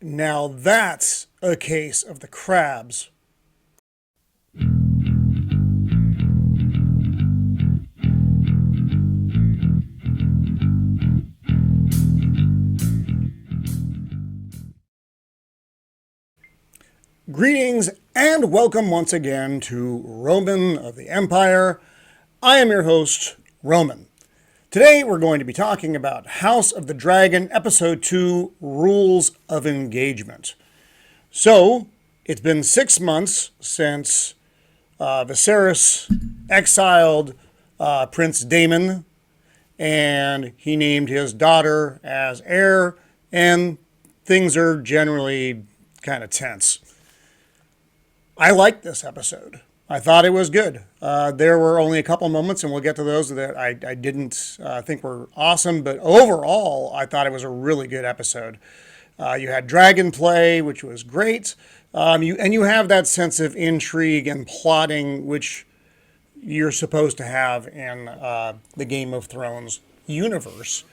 Now that's a case of the crabs. Greetings and welcome once again to Roman of the Empire. I am your host, Roman. Today we're going to be talking about House of the Dragon, Episode 2, Rules of Engagement. So, it's been 6 months since Viserys exiled Prince Daemon, and he named his daughter as heir, and things are generally kind of tense. I liked this episode. I thought it was good. There were only a couple moments, and we'll get to those that I didn't think were awesome, but overall, I thought it was a really good episode. You had dragon play, which was great, you have that sense of intrigue and plotting, which you're supposed to have in the Game of Thrones universe.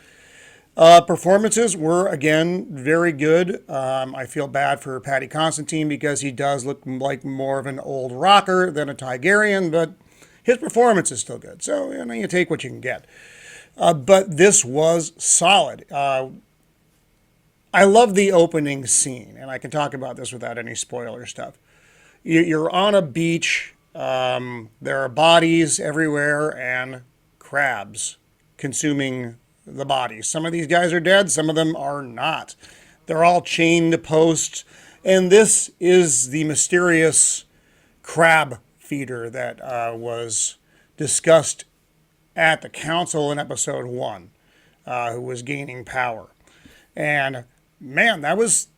Performances were, again, very good. I feel bad for Paddy Considine because he does look like more of an old rocker than a Targaryen, but his performance is still good. So, you take what you can get. But this was solid. I love the opening scene, and I can talk about this without any spoiler stuff. You're on a beach. There are bodies everywhere and crabs consuming the bodies. Some of these guys are dead, some of them are not. They're all chained to posts, and this is the mysterious crab feeder that was discussed at the council in episode 1, who was gaining power. And man, that was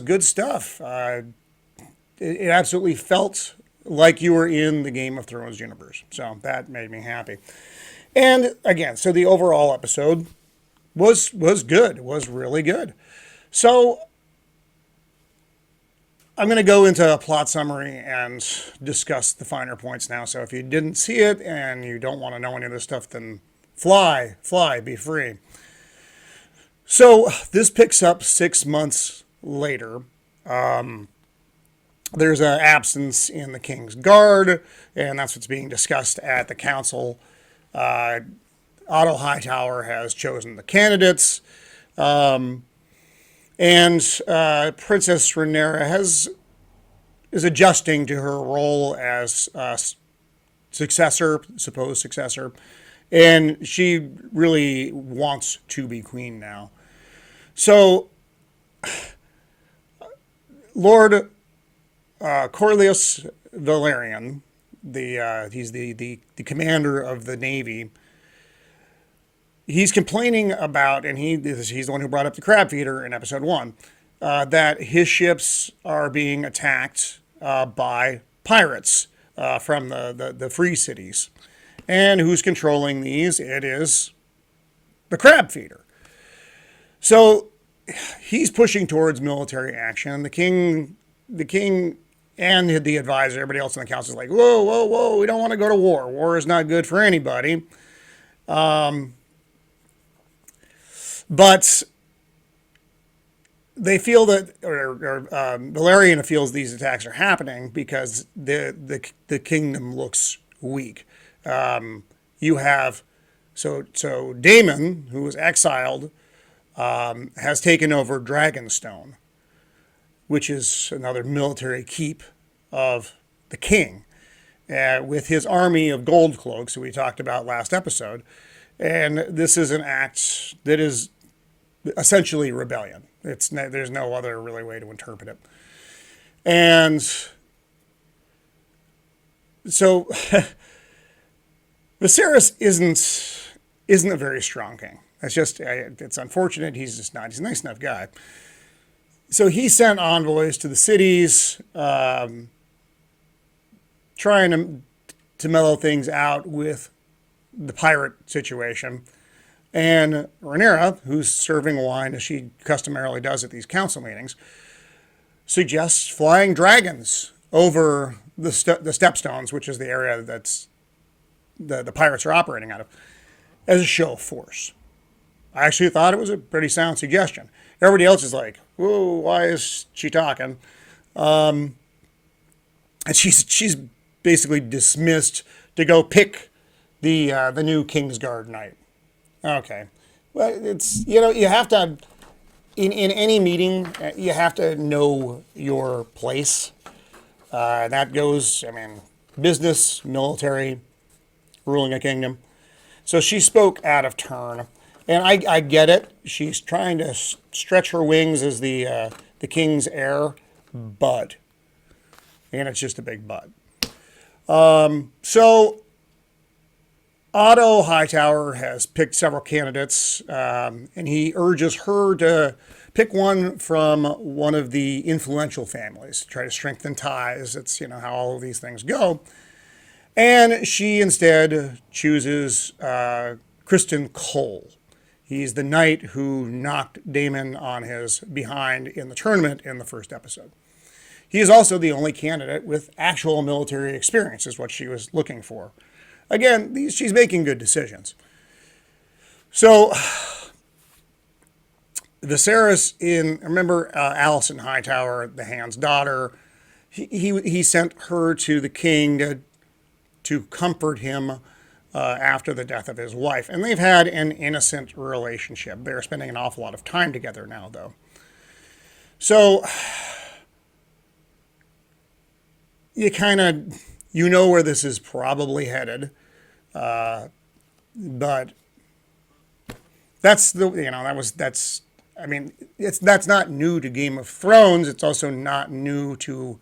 good stuff. It absolutely felt like you were in the Game of Thrones universe, so that made me happy. And again, so the overall episode was good, was really good. So I'm going to go into a plot summary and discuss the finer points now. So if you didn't see it and you don't want to know any of this stuff, then fly, be free. So this picks up 6 months later. There's an absence in the King's Guard, and that's what's being discussed at the council. Otto Hightower has chosen the candidates, and Princess Rhaenyra is adjusting to her role as supposed successor, and she really wants to be queen now. So, Lord Corlys Velaryon, he's the commander of the Navy. He's complaining about, and he's the one who brought up the crab feeder in episode 1, that his ships are being attacked by pirates from the free cities. And who's controlling these? It is the crab feeder. So he's pushing towards military action. The king and the advisor, everybody else in the council is like, whoa, we don't want to go to war. War is not good for anybody. But they feel that, or Velaryon feels these attacks are happening because the kingdom looks weak. You have, so Daemon, who was exiled, has taken over Dragonstone, which is another military keep of the king, with his army of gold cloaks that we talked about last episode. And this is an act that is essentially rebellion. There's no other really way to interpret it. And so Viserys isn't a very strong king. It's unfortunate. He's just not. He's a nice enough guy. So he sent envoys to the cities, trying to mellow things out with the pirate situation. And Rhaenyra, who's serving wine as she customarily does at these council meetings, suggests flying dragons over the Stepstones, which is the area that's the pirates are operating out of, as a show of force. I actually thought it was a pretty sound suggestion. Everybody else is like, whoa, why is she talking? And she's basically dismissed to go pick the new Kingsguard knight. Okay, well, it's, you have to, in any meeting, you have to know your place. That goes, I mean, business, military, ruling a kingdom. So she spoke out of turn, and I get it. She's trying to stretch her wings as the king's heir, but, and it's just a big but. So Otto Hightower has picked several candidates, and he urges her to pick one from one of the influential families, try to strengthen ties. It's, how all of these things go. And she instead chooses Kristen Cole. He's the knight who knocked Daemon on his behind in the tournament in the first episode. He is also the only candidate with actual military experience, is what she was looking for. Again, she's making good decisions. So, Viserys, remember Alicent Hightower, the Hand's daughter, he sent her to the king to comfort him after the death of his wife. And they've had an innocent relationship. They're spending an awful lot of time together now, though. So, you kind of, where this is probably headed. But that's that's not new to Game of Thrones. It's also not new to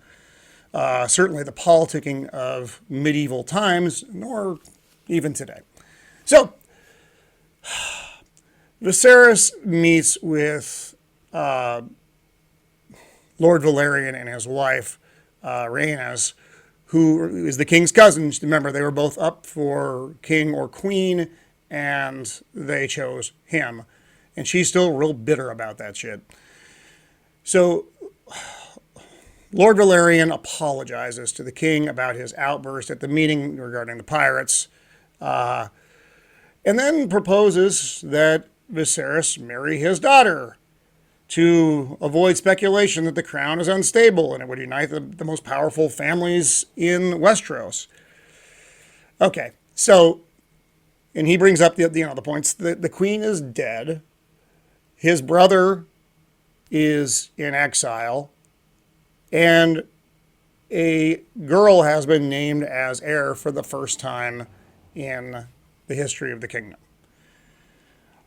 certainly the politicking of medieval times, nor even today. So Viserys meets with Lord Valerian and his wife, Rhaenyra, who is the king's cousin. Remember, they were both up for king or queen, and they chose him. And she's still real bitter about that shit. So Lord Valerian apologizes to the king about his outburst at the meeting regarding the pirates, and then proposes that Viserys marry his daughter to avoid speculation that the crown is unstable and it would unite the most powerful families in Westeros. Okay, so, and he brings up the points. The queen is dead. His brother is in exile, and a girl has been named as heir for the first time in the history of the kingdom.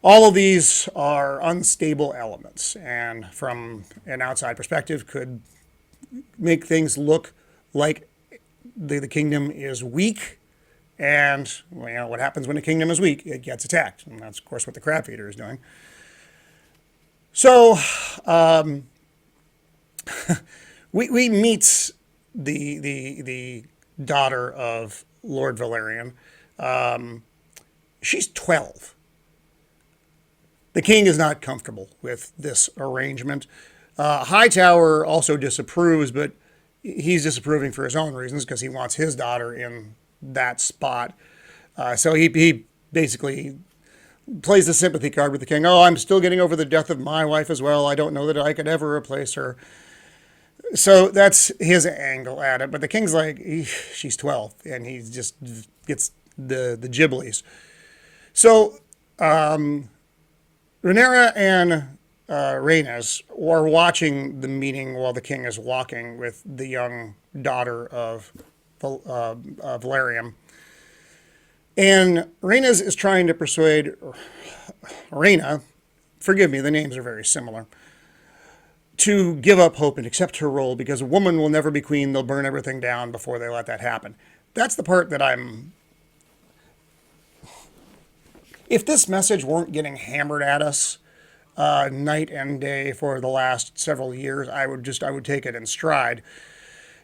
All of these are unstable elements, and from an outside perspective could make things look like the kingdom is weak, and what happens when a kingdom is weak? It gets attacked, and that's, of course, what the crab feeder is doing. So, we meet the daughter of Lord Valerian. She's 12. The king is not comfortable with this arrangement. Hightower also disapproves, but he's disapproving for his own reasons because he wants his daughter in that spot. So he basically plays the sympathy card with the king. Oh, I'm still getting over the death of my wife as well. I don't know that I could ever replace her. So that's his angle at it. But the king's like, she's 12, and he just gets the gibblies. So Rhaenyra and Rhaenys are watching the meeting while the king is walking with the young daughter of Valerian. And Rhaenys is trying to persuade Rhaena, forgive me, the names are very similar, to give up hope and accept her role because a woman will never be queen. They'll burn everything down before they let that happen. That's the part that if this message weren't getting hammered at us night and day for the last several years, I would take it in stride.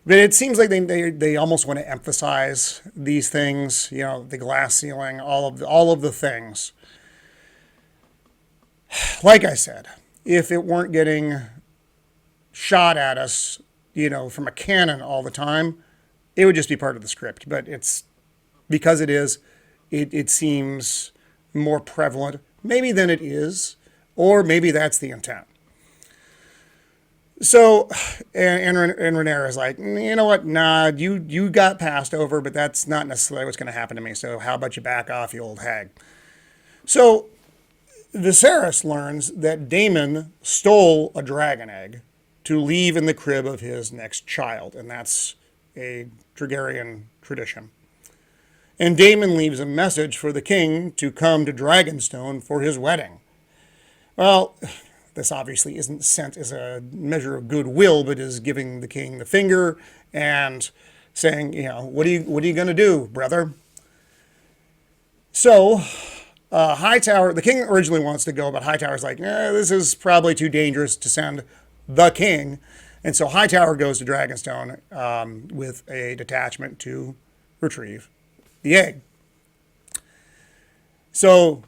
But it seems like they almost want to emphasize these things, the glass ceiling, all of the things. Like I said, if it weren't getting shot at us, from a cannon all the time, it would just be part of the script. But it's because it seems more prevalent, maybe than it is, or maybe that's the intent. So, and Rhaenyra is like, you know what? Nah, you got passed over, but that's not necessarily what's going to happen to me. So how about you back off, you old hag? So Viserys learns that Daemon stole a dragon egg to leave in the crib of his next child, and that's a Targaryen tradition. And Daemon leaves a message for the king to come to Dragonstone for his wedding. Well, this obviously isn't sent as a measure of goodwill, but is giving the king the finger and saying, what are you going to do, brother? So Hightower, the king originally wants to go, but Hightower's like, this is probably too dangerous to send the king. And so Hightower goes to Dragonstone with a detachment to retrieve the egg. So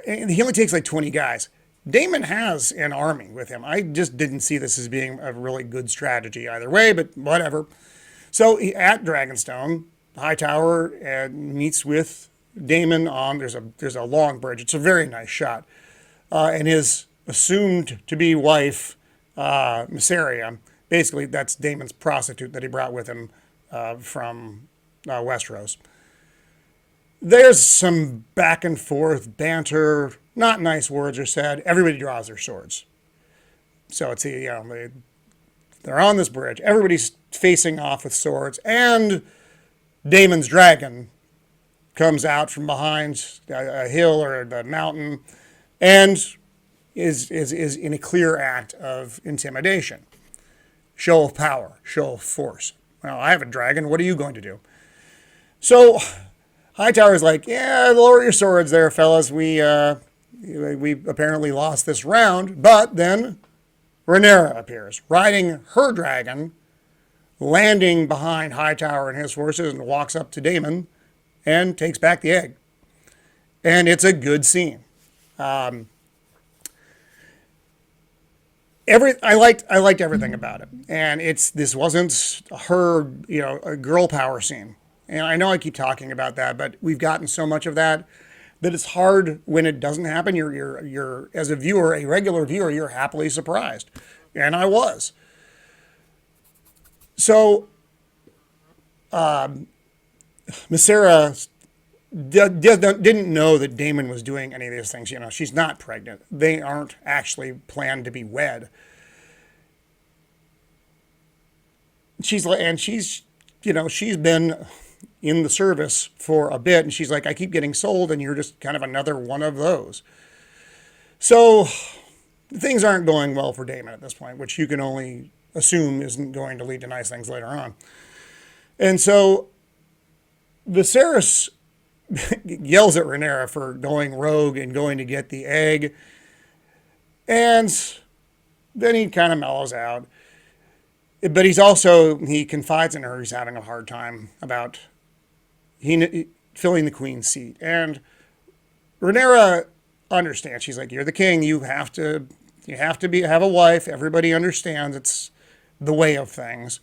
he only takes like 20 guys. Daemon has an army with him. I just didn't see this as being a really good strategy either way, but whatever. So at Dragonstone, Hightower meets with Daemon on, there's a long bridge. It's a very nice shot. And his assumed to be wife, Mysaria, basically that's Daemon's prostitute that he brought with him from Westeros. There's some back and forth banter. Not nice words are said. Everybody draws their swords. So it's they're on this bridge. Everybody's facing off with swords, and Daemon's dragon comes out from behind a hill or the mountain, and is in a clear act of intimidation, show of power, show of force. Well, I have a dragon. What are you going to do? So Hightower's like, yeah, lower your swords there, fellas. We apparently lost this round. But then Rhaenyra appears, riding her dragon, landing behind Hightower and his forces, and walks up to Daemon and takes back the egg. And it's a good scene. I liked everything about it. And this wasn't her, a girl power scene. And I know I keep talking about that, but we've gotten so much of that it's hard when it doesn't happen. You're as a viewer, a regular viewer, you're happily surprised. And I was. So, Mysaria didn't know that Daemon was doing any of these things. She's not pregnant. They aren't actually planned to be wed. She's been in the service for a bit, and she's like, I keep getting sold, and you're just kind of another one of those. So things aren't going well for Daemon at this point, which you can only assume isn't going to lead to nice things later on. And so Viserys yells at Rhaenyra for going rogue and going to get the egg, and then he kind of mellows out. But he confides in her he's having a hard time about filling the queen's seat. And Rhaenyra understands. She's like, you're the king. You have to have a wife. Everybody understands it's the way of things.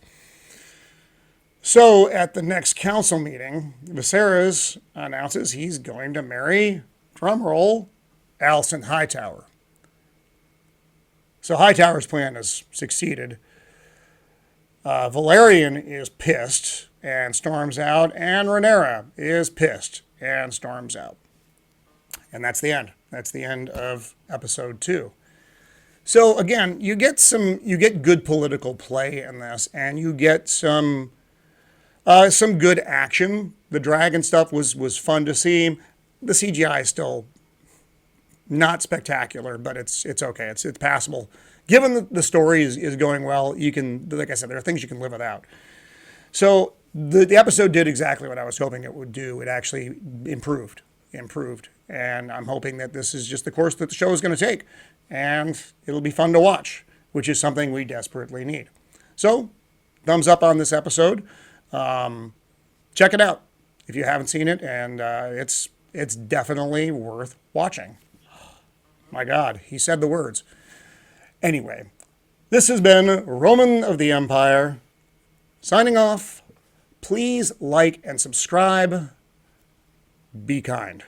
So at the next council meeting, Viserys announces he's going to marry, drumroll, Alicent Hightower. So Hightower's plan has succeeded. Valerian is pissed and storms out, and Rhaenyra is pissed and storms out. And that's the end. That's the end of episode 2. So again, you get good political play in this, and you get some good action. The dragon stuff was fun to see. The CGI is still not spectacular, but it's okay. It's passable. Given the story is going well, you can, like I said, there are things you can live without. So the episode did exactly what I was hoping it would do. It actually improved. And I'm hoping that this is just the course that the show is going to take. And it'll be fun to watch, which is something we desperately need. So, thumbs up on this episode. Check it out if you haven't seen it, and it's definitely worth watching. My God, he said the words. Anyway, this has been Roman of the Empire, signing off. Please like and subscribe. Be kind.